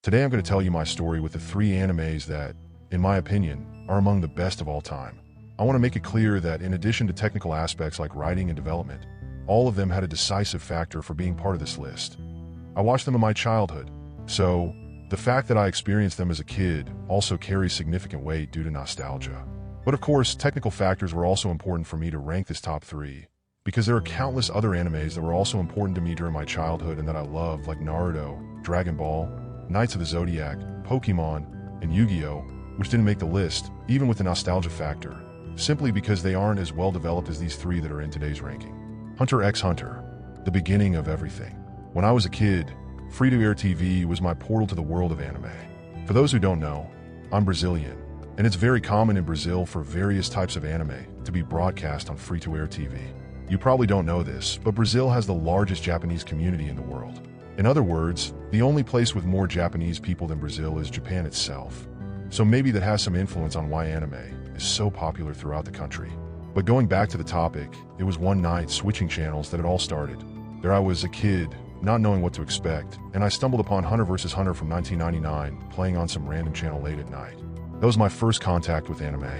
Today I'm going to tell you my story with the three animes that, in my opinion, are among the best of all time. I want to make it clear that in addition to technical aspects like writing and development, all of them had a decisive factor for being part of this list. I watched them in my childhood, so the fact that I experienced them as a kid also carries significant weight due to nostalgia. But of course, technical factors were also important for me to rank this top 3, because there are countless other animes that were also important to me during my childhood and that I loved, like Naruto, Dragon Ball, Knights of the Zodiac, Pokemon, and Yu-Gi-Oh!, which didn't make the list, even with the nostalgia factor, simply because they aren't as well developed as these 3 that are in today's ranking. Hunter x Hunter, the beginning of everything. When I was a kid, free-to-air TV was my portal to the world of anime. For those who don't know, I'm Brazilian, and it's very common in Brazil for various types of anime to be broadcast on free-to-air TV. You probably don't know this, but Brazil has the largest Japanese community in the world. In other words, the only place with more Japanese people than Brazil is Japan itself. So maybe that has some influence on why anime is so popular throughout the country. But going back to the topic, it was one night switching channels that it all started. There I was, a kid, not knowing what to expect, and I stumbled upon Hunter vs. Hunter from 1999 playing on some random channel late at night. That was my first contact with anime.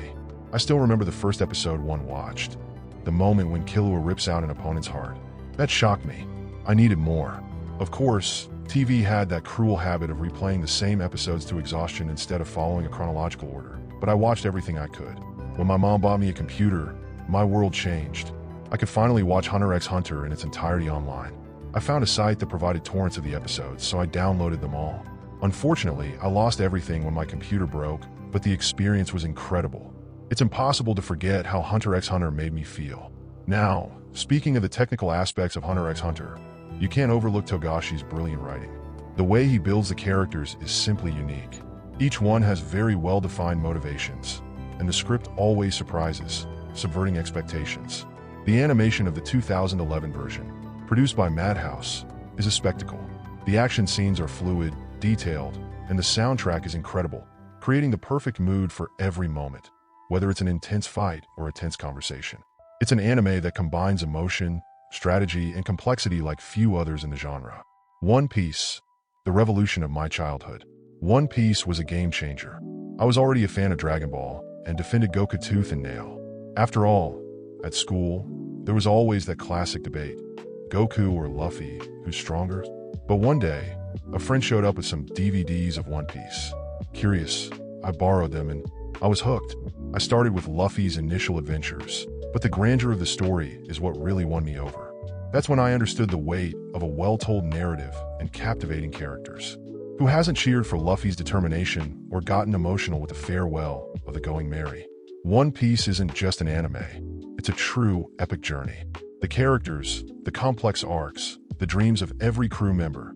I still remember the first episode one watched. The moment when Killua rips out an opponent's heart. That shocked me. I needed more. Of course, TV had that cruel habit of replaying the same episodes to exhaustion instead of following a chronological order, but I watched everything I could. When my mom bought me a computer, my world changed. I could finally watch Hunter x Hunter in its entirety online. I found a site that provided torrents of the episodes, so I downloaded them all. Unfortunately, I lost everything when my computer broke, but the experience was incredible. It's impossible to forget how Hunter x Hunter made me feel. Now, speaking of the technical aspects of Hunter x Hunter, you can't overlook Togashi's brilliant writing. The way he builds the characters is simply unique. Each one has very well-defined motivations, and the script always surprises, subverting expectations. The animation of the 2011 version, produced by Madhouse, is a spectacle. The action scenes are fluid, detailed, and the soundtrack is incredible, creating the perfect mood for every moment, whether it's an intense fight or a tense conversation. It's an anime that combines emotion, strategy, and complexity like few others in the genre. One Piece, the revolution of my childhood. One Piece was a game changer. I was already a fan of Dragon Ball and defended Goku tooth and nail. After all, at school, there was always that classic debate, Goku or Luffy, who's stronger? But one day, a friend showed up with some DVDs of One Piece. Curious, I borrowed them and I was hooked. I started with Luffy's initial adventures, but the grandeur of the story is what really won me over. That's when I understood the weight of a well-told narrative and captivating characters. Who hasn't cheered for Luffy's determination or gotten emotional with the farewell of the Going Merry? One Piece isn't just an anime. It's a true epic journey. The characters, the complex arcs, the dreams of every crew member,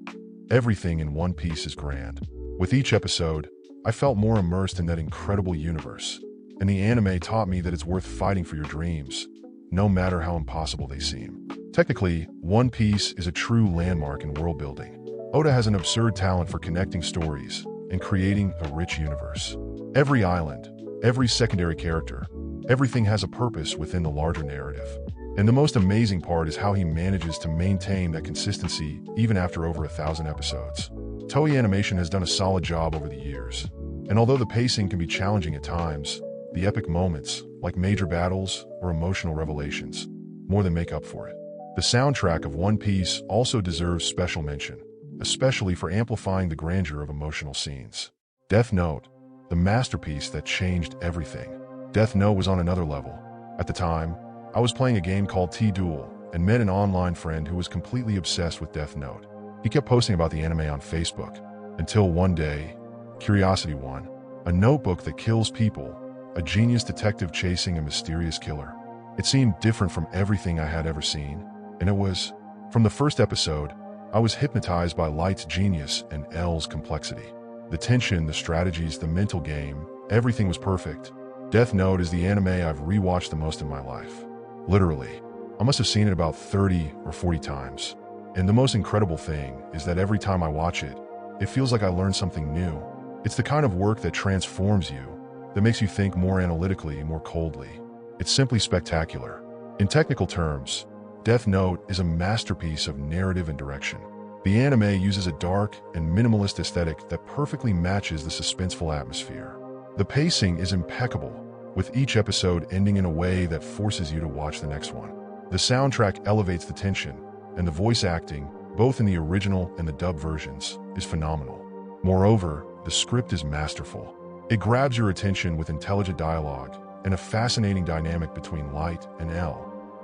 everything in One Piece is grand. With each episode, I felt more immersed in that incredible universe, and the anime taught me that it's worth fighting for your dreams, no matter how impossible they seem. Technically, One Piece is a true landmark in world building. Oda has an absurd talent for connecting stories and creating a rich universe. Every island, every secondary character, everything has a purpose within the larger narrative. And the most amazing part is how he manages to maintain that consistency even after over 1,000 episodes. Toei Animation has done a solid job over the years, and although the pacing can be challenging at times, the epic moments, like major battles or emotional revelations, more than make up for it. The soundtrack of One Piece also deserves special mention, especially for amplifying the grandeur of emotional scenes. Death Note, the masterpiece that changed everything. Death Note was on another level. At the time, I was playing a game called T-Duel and met an online friend who was completely obsessed with Death Note. He kept posting about the anime on Facebook, until one day, curiosity won. A notebook that kills people, a genius detective chasing a mysterious killer. It seemed different from everything I had ever seen, and it was. From the first episode, I was hypnotized by Light's genius and L's complexity. The tension, the strategies, the mental game, everything was perfect. Death Note is the anime I've rewatched the most in my life. Literally, I must have seen it about 30 or 40 times. And the most incredible thing is that every time I watch it, it feels like I learned something new. It's the kind of work that transforms you, that makes you think more analytically, more coldly. It's simply spectacular. In technical terms, Death Note is a masterpiece of narrative and direction. The anime uses a dark and minimalist aesthetic that perfectly matches the suspenseful atmosphere. The pacing is impeccable, with each episode ending in a way that forces you to watch the next one. The soundtrack elevates the tension, and the voice acting, both in the original and the dub versions, is phenomenal. Moreover, the script is masterful. It grabs your attention with intelligent dialogue and a fascinating dynamic between Light and L,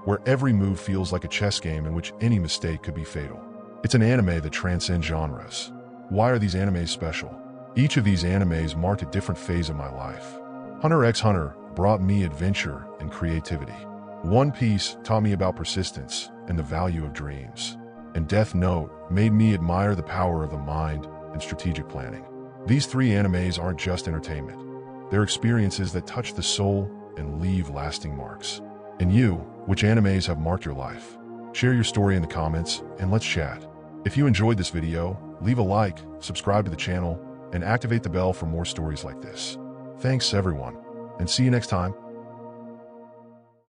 where every move feels like a chess game in which any mistake could be fatal. It's an anime that transcends genres. Why are these animes special? Each of these animes marked a different phase of my life. Hunter x Hunter brought me adventure and creativity. One Piece taught me about persistence and the value of dreams. And Death Note made me admire the power of the mind and strategic planning. These three animes aren't just entertainment. They're experiences that touch the soul and leave lasting marks. And you, which animes have marked your life? Share your story in the comments and let's chat. If you enjoyed this video, leave a like, subscribe to the channel, and activate the bell for more stories like this. Thanks everyone, and see you next time.